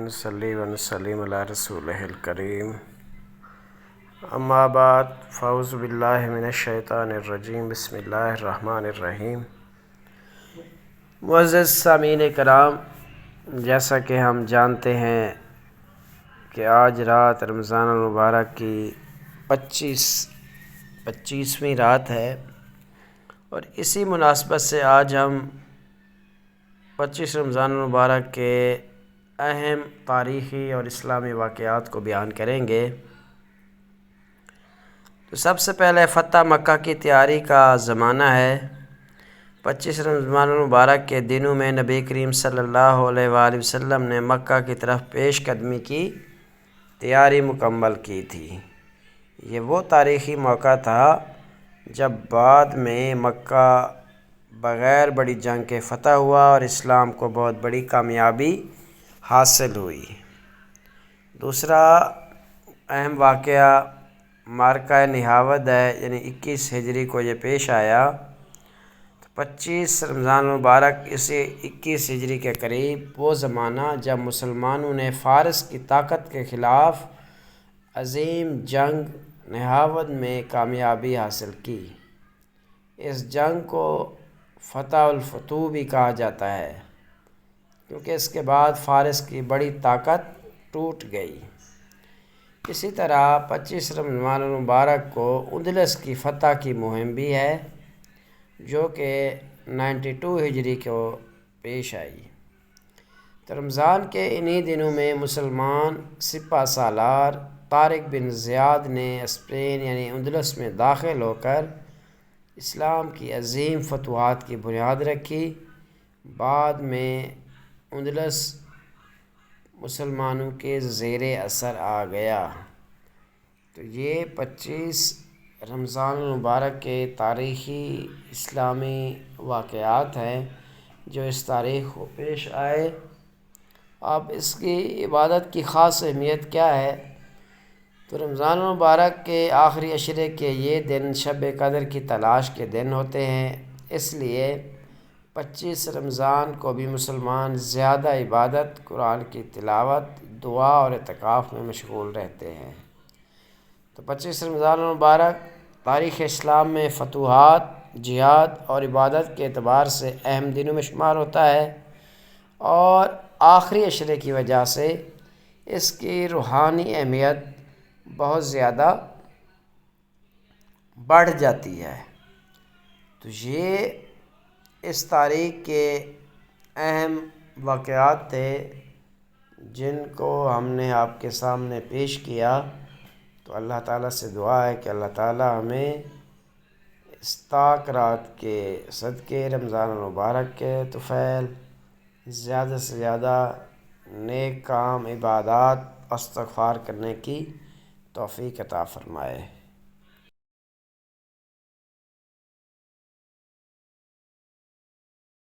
ونصلي ونسلم علی رسولہ الکریم اما بعد فاعوذ باللہ من الشیطان الرجیم بسم اللہ الرحمن الرحیم۔ معزز سامعین کرام، جیسا کہ ہم جانتے ہیں کہ آج رات رمضان المبارک کی 25ویں رات ہے، اور اسی مناسبت سے آج ہم 25 رمضان المبارک کے اہم تاریخی اور اسلامی واقعات کو بیان کریں گے۔ تو سب سے پہلے فتح مکہ کی تیاری کا زمانہ ہے۔ 25 رمضان المبارک کے دنوں میں نبی کریم صلی اللہ علیہ وآلہ وسلم نے مکہ کی طرف پیش قدمی کی تیاری مکمل کی تھی۔ یہ وہ تاریخی موقع تھا جب بعد میں مکہ بغیر بڑی جنگ کے فتح ہوا اور اسلام کو بہت بڑی کامیابی حاصل ہوئی۔ دوسرا اہم واقعہ معرکہ نہاود ہے، یعنی 21 ہجری کو یہ پیش آیا۔ 25 رمضان المبارک اسی 21 ہجری کے قریب وہ زمانہ جب مسلمانوں نے فارس کی طاقت کے خلاف عظیم جنگ نہاود میں کامیابی حاصل کی۔ اس جنگ کو فتح الفتوح بھی کہا جاتا ہے، کیونکہ اس کے بعد فارس کی بڑی طاقت ٹوٹ گئی۔ اسی طرح 25 رمضان المبارک کو اندلس کی فتح کی مہم بھی ہے، جو کہ 92 ہجری کو پیش آئی۔ تو رمضان کے انہی دنوں میں مسلمان سپہ سالار طارق بن زیاد نے اسپین یعنی اندلس میں داخل ہو کر اسلام کی عظیم فتوحات کی بنیاد رکھی۔ بعد میں اندلس مسلمانوں کے زیر اثر آ گیا۔ تو یہ 25 رمضان المبارک کے تاریخی اسلامی واقعات ہیں جو اس تاریخ کو پیش آئے۔ اب اس کی عبادت کی خاص اہمیت کیا ہے؟ تو رمضان المبارک کے آخری عشرے کے یہ دن شب قدر کی تلاش کے دن ہوتے ہیں، اس لیے 25 رمضان کو بھی مسلمان زیادہ عبادت، قرآن کی تلاوت، دعا اور اعتکاف میں مشغول رہتے ہیں۔ تو 25 رمضان المبارک تاریخ اسلام میں فتوحات، جہاد اور عبادت کے اعتبار سے اہم دنوں میں شمار ہوتا ہے، اور آخری عشرے کی وجہ سے اس کی روحانی اہمیت بہت زیادہ بڑھ جاتی ہے۔ تو یہ اس تاریخ کے اہم واقعات تھے جن کو ہم نے آپ کے سامنے پیش کیا۔ تو اللہ تعالیٰ سے دعا ہے کہ اللہ تعالیٰ ہمیں اس طاق رات کے صدقے رمضان المبارک کے طفیل زیادہ سے زیادہ نیک کام، عبادات، استغفار کرنے کی توفیق عطا فرمائے۔